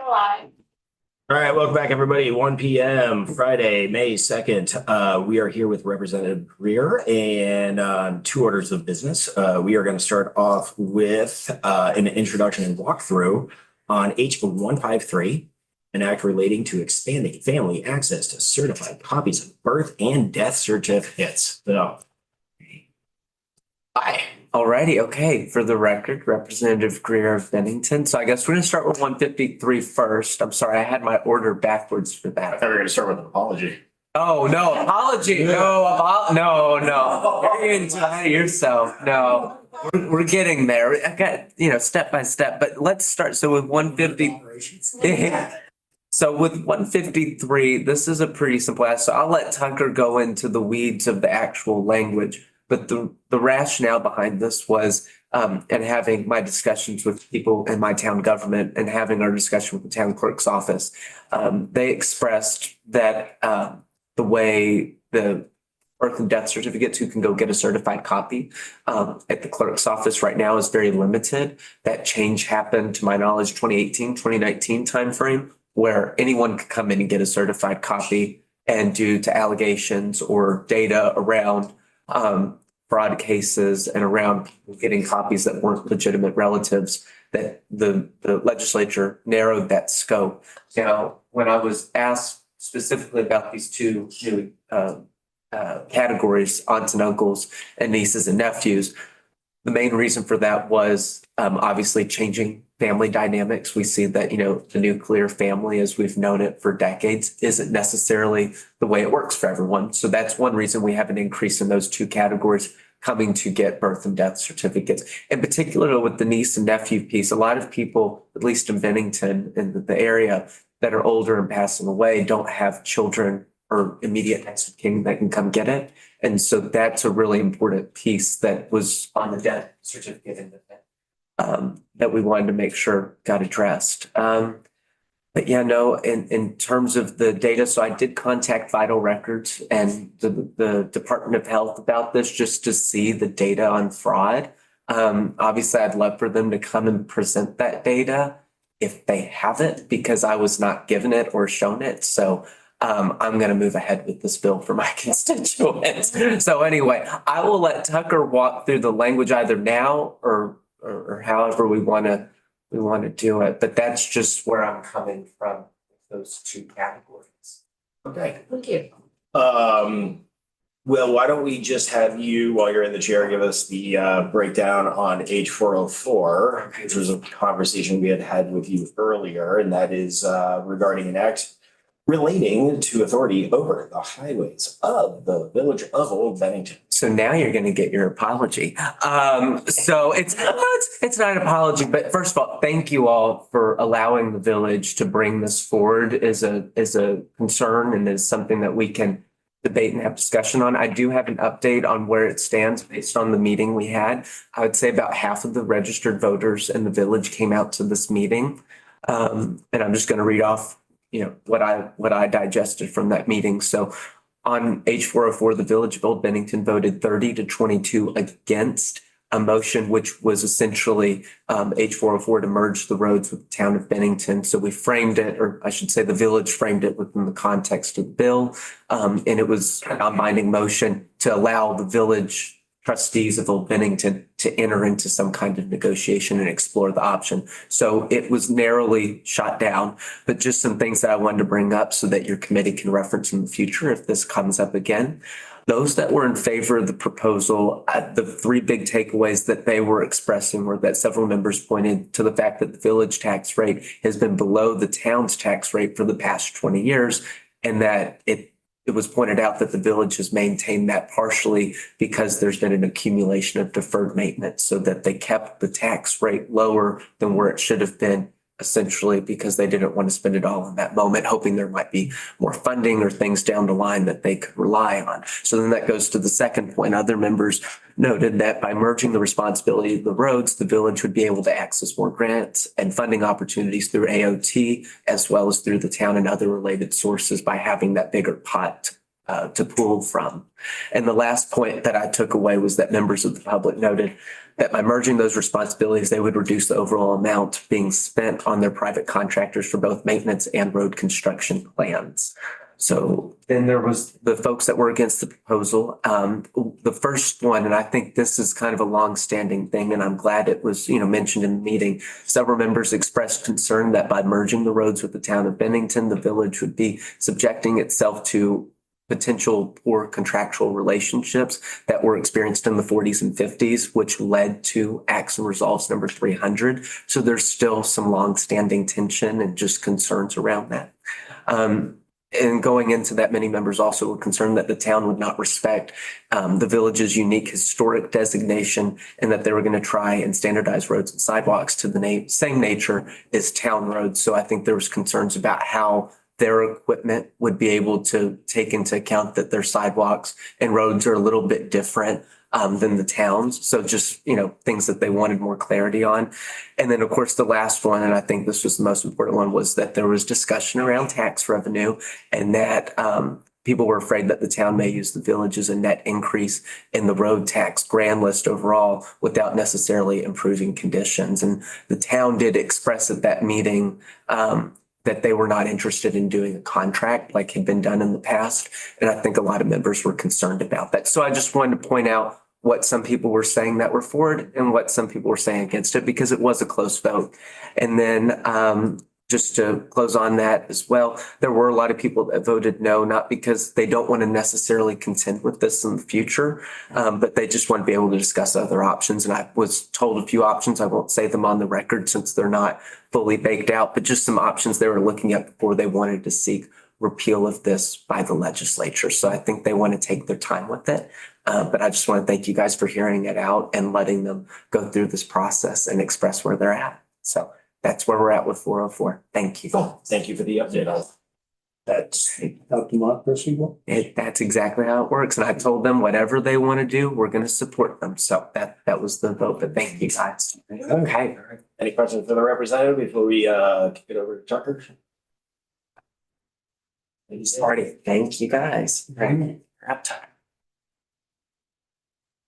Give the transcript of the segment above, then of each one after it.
All right, welcome back, everybody. 1 p.m. Friday, May 2nd. We are here with Representative Greer and two orders of business. We are going to start off with an introduction and walkthrough on H153, an act relating to expanding family access to certified copies of birth and death certificates. So, hi. Alrighty, okay. For the record, Representative Greer of Bennington. So I guess we're gonna start with 153 first. I'm sorry, I had my order backwards for I that. thought we were going to start with an apology. Oh, no, apology. No. You're into ahead of yourself. No, we're getting there. I got, step by step, but let's start. So with 150. So with 153, this is a pretty simple ask. So I'll let Tucker go into the weeds of the actual language. But the rationale behind this was, and having my discussions with people in my town government and having our discussion with the town clerk's office, they expressed that the way the birth and death certificates, who can go get a certified copy at the clerk's office right now, is very limited. That change happened, to my knowledge, 2018, 2019 timeframe, where anyone could come in and get a certified copy, and due to allegations or data around fraud cases and around people getting copies that weren't legitimate relatives, that the legislature narrowed that scope. Now, when I was asked specifically about these two new categories, aunts and uncles and nieces and nephews, the main reason for that was obviously changing family dynamics. We see that, the nuclear family, as we've known it for decades, isn't necessarily the way it works for everyone. So that's one reason we have an increase in those two categories coming to get birth and death certificates. In particular, with the niece and nephew piece, a lot of people, at least in Bennington, in the area, that are older and passing away, don't have children or immediate next of kin that can come get it. And so that's a really important piece that was on the death certificate in the that we wanted to make sure got addressed. But yeah, no, in terms of the data, so I did contact Vital Records and the Department of Health about this just to see the data on fraud. Obviously, I'd love for them to come and present that data if they have it, because I was not given it or shown it. So I'm going to move ahead with this bill for my constituents. So anyway, I will let Tucker walk through the language either now or however we want to do it. But that's just where I'm coming from with those two categories. Okay. Thank you. Will, why don't we just have you, while you're in the chair, give us the breakdown on H404, which was a conversation we had with you earlier, and that is regarding an act relating to authority over the highways of the village of Old Bennington. So now you're going to get your apology. So it's not an apology, but first of all, thank you all for allowing the village to bring this forward as a concern and as something that we can debate and have discussion on. I do have an update on where it stands based on the meeting we had. I would say about half of the registered voters in the village came out to this meeting. And I'm just going to read off what I digested from that meeting. So on H404, the Village of Old Bennington voted 30-22 against a motion which was essentially H404 to merge the roads with the town of Bennington. So we framed it, or I should say the village framed it within the context of the bill. And it was a non-binding motion to allow the village trustees of Old Bennington to enter into some kind of negotiation and explore the option. So it was narrowly shot down, but just some things that I wanted to bring up so that your committee can reference in the future if this comes up again. Those that were in favor of the proposal, the three big takeaways that they were expressing were that several members pointed to the fact that the village tax rate has been below the town's tax rate for the past 20 years, and that it was pointed out that the village has maintained that partially because there's been an accumulation of deferred maintenance, so that they kept the tax rate lower than where it should have been, essentially because they didn't want to spend it all in that moment, hoping there might be more funding or things down the line that they could rely on. So then that goes to the second point. Other members noted that by merging the responsibility of the roads, the village would be able to access more grants and funding opportunities through AOT, as well as through the town and other related sources by having that bigger pot to pull from. And the last point that I took away was that members of the public noted that by merging those responsibilities, they would reduce the overall amount being spent on their private contractors for both maintenance and road construction plans. So then there was the folks that were against the proposal. The first one, and I think this is kind of a long-standing thing, and I'm glad it was, mentioned in the meeting. Several members expressed concern that by merging the roads with the town of Bennington, the village would be subjecting itself to potential poor contractual relationships that were experienced in the 40s and 50s, which led to Acts and Resolves number 300. So there's still some long-standing tension and just concerns around that. And going into that, many members also were concerned that the town would not respect the village's unique historic designation and that they were going to try and standardize roads and sidewalks to the same nature as town roads. So I think there was concerns about how their equipment would be able to take into account that their sidewalks and roads are a little bit different than the towns. So just, things that they wanted more clarity on. And then, of course, the last one, and I think this was the most important one, was that there was discussion around tax revenue and that people were afraid that the town may use the village as a net increase in the road tax grand list overall without necessarily improving conditions. And the town did express at that meeting that they were not interested in doing a contract like had been done in the past. And I think a lot of members were concerned about that. So I just wanted to point out what some people were saying that were for it and what some people were saying against it, because it was a close vote. And then just to close on that as well, there were a lot of people that voted no, not because they don't want to necessarily contend with this in the future, but they just want to be able to discuss other options. And I was told a few options. I won't say them on the record since they're not fully baked out, but just some options they were looking at before they wanted to seek repeal of this by the legislature. So I think they want to take their time with it. But I just want to thank you guys for hearing it out and letting them go through this process and express where they're at. So that's where we're at with 404. Thank you. Cool. Thank you for the update on that. How democracy works? That's exactly how it works. And I told them whatever they want to do, we're going to support them. So that was the vote. But thank you guys. Okay. Any questions for the representative before we kick it over to Tucker? Party. Thank you guys. Right. Wrap time.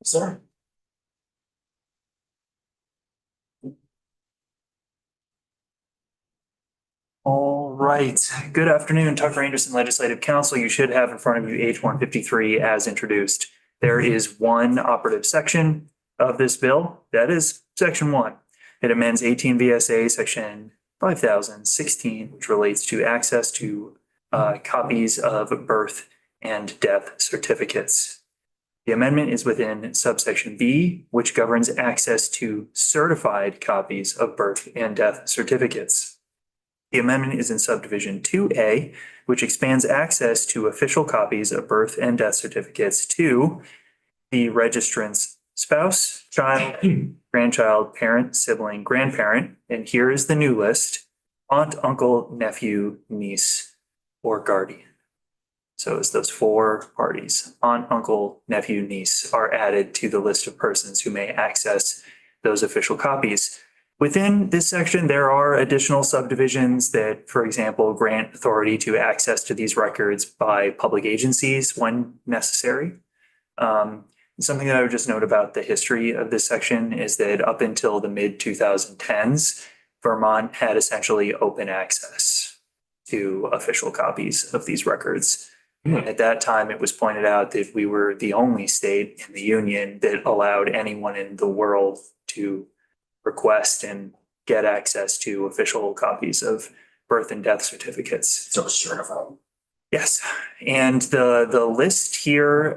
Sir. All right. Good afternoon, Tucker Anderson Legislative Council. You should have in front of you H 153 as introduced. There is one operative section of this bill. That is section 1. It amends 18 VSA section 5016, which relates to access to copies of birth and death certificates. The amendment is within subsection B, which governs access to certified copies of birth and death certificates. The amendment is in subdivision 2A, which expands access to official copies of birth and death certificates to the registrant's spouse, child, grandchild, parent, sibling, grandparent, and here is the new list: aunt, uncle, nephew, niece, or guardian. So as those 4 parties, aunt, uncle, nephew, niece, are added to the list of persons who may access those official copies. Within this section, there are additional subdivisions that, for example, grant authority to access to these records by public agencies when necessary. Something that I would just note about the history of this section is that up until the mid-2010s, Vermont had essentially open access to official copies of these records. At that time, it was pointed out that we were the only state in the union that allowed anyone in the world to request and get access to official copies of birth and death certificates. So certified. Yes, and the list here,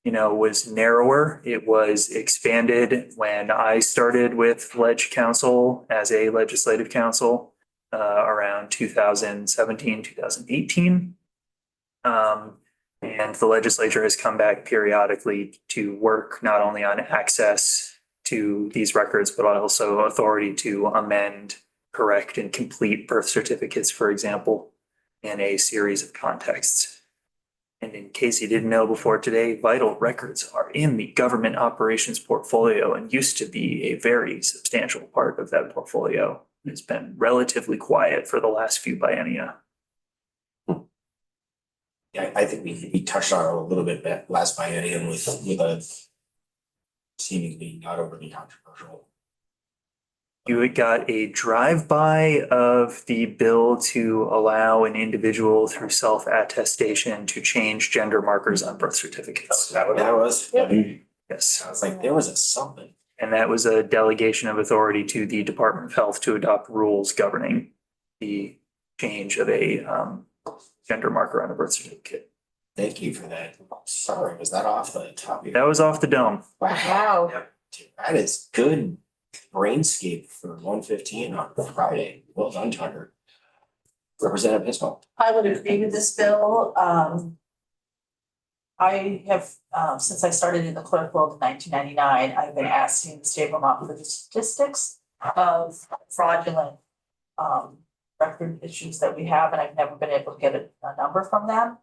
was narrower. It was expanded when I started with Ledge Council as a legislative council around 2017, 2018. And the legislature has come back periodically to work not only on access to these records, but also authority to amend, correct, and complete birth certificates, for example, in a series of contexts. And in case you didn't know before today, vital records are in the government operations portfolio and used to be a very substantial part of that portfolio. It's been relatively quiet for the last few biennia. Yeah, I think we touched on it a little bit last biennium with a seemingly not overly controversial. You got a drive-by of the bill to allow an individual through self-attestation to change gender markers on birth Is certificates. that what that was? Yep. Yes, I was like, there was a something. and that was a delegation of authority to the Department of Health to adopt rules governing the change of a gender marker on a birth certificate. Thank you for that. Sorry, was that off the top of your? That was off the dome. Wow. Yep. Dude, that is good brainscape for 1:15 on Friday. Well done, Tucker. Representative Hisco. I would agree with this bill. I have, since I started in the clerk world in 1999, I've been asking the state of Vermont for the statistics of fraudulent record issues that we have, and I've never been able to get a number from them.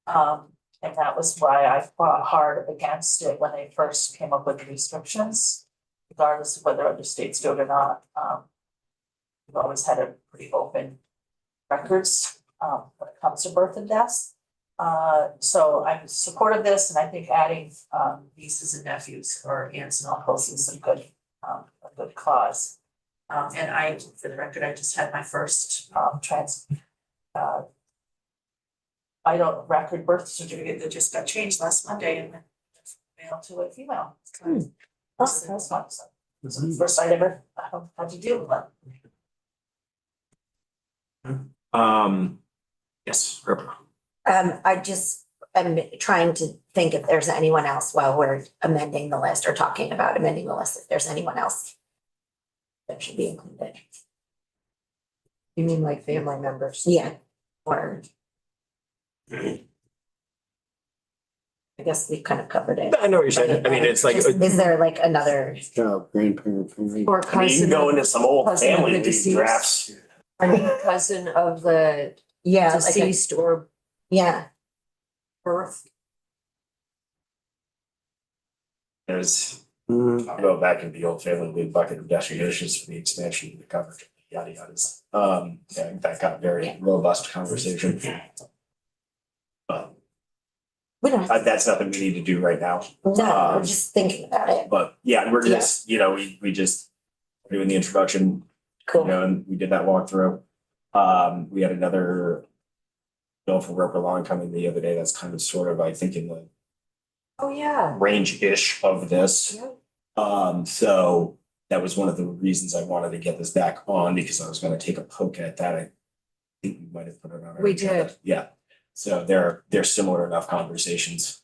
And that was why I fought hard against it when they first came up with the restrictions, regardless of whether other states do it or not. We've always had a pretty open records when it comes to birth and deaths. So I'm supportive of this, and I think adding nieces and nephews or aunts and uncles is a good cause. And I, for the record, I just had my first vital record birth certificate that just got changed last Monday and mailed to a female. That's fun. So it's the first I'd ever had to deal with that. Yes, Ripper. I just am trying to think if there's anyone else while we're amending the list or talking about amending the list, if there's anyone else that should be included. You mean like family members? Yeah. Or I guess we kind of covered it. I know what you're saying. I mean, it's like, just- is there like another, Child, grandparent, family. Or I mean, you can cousin go of, into some old cousin of family the league deceased. drafts. cousin of the yeah, like a, deceased or yeah, birth. There's, Mm, I'll go back into the old family league bucket investigations for the expansion of the coverage, yada yadas. Yeah, that got a very robust conversation. But we don't have, that's nothing we need to do right now. no, we're just thinking about it. But yeah, we're just, you know, we just doing the introduction, you Cool. know, and we did that walkthrough. We had another bill for Roper Lawn coming the other day. That's kind of sort of, I think, in the Oh, yeah. range-ish of this. So that was one of the reasons I wanted to get this back on, because I was gonna take a poke at that. I think we might have put it on. our We agenda. did. Yeah, so they're similar enough conversations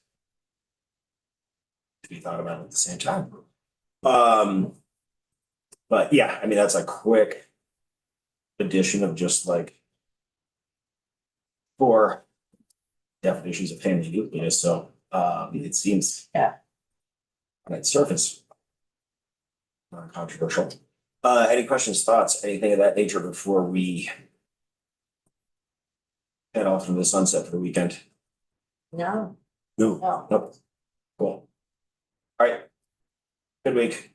to be thought about at the same time. But yeah, I mean, that's a quick addition of just like 4 definitions of family nucleus, so it seems. Yeah. On its surface. Non-controversial. Any questions, thoughts, anything of that nature before we head off into the sunset for the weekend? No, no, No. Nope. Cool. All right. Good week.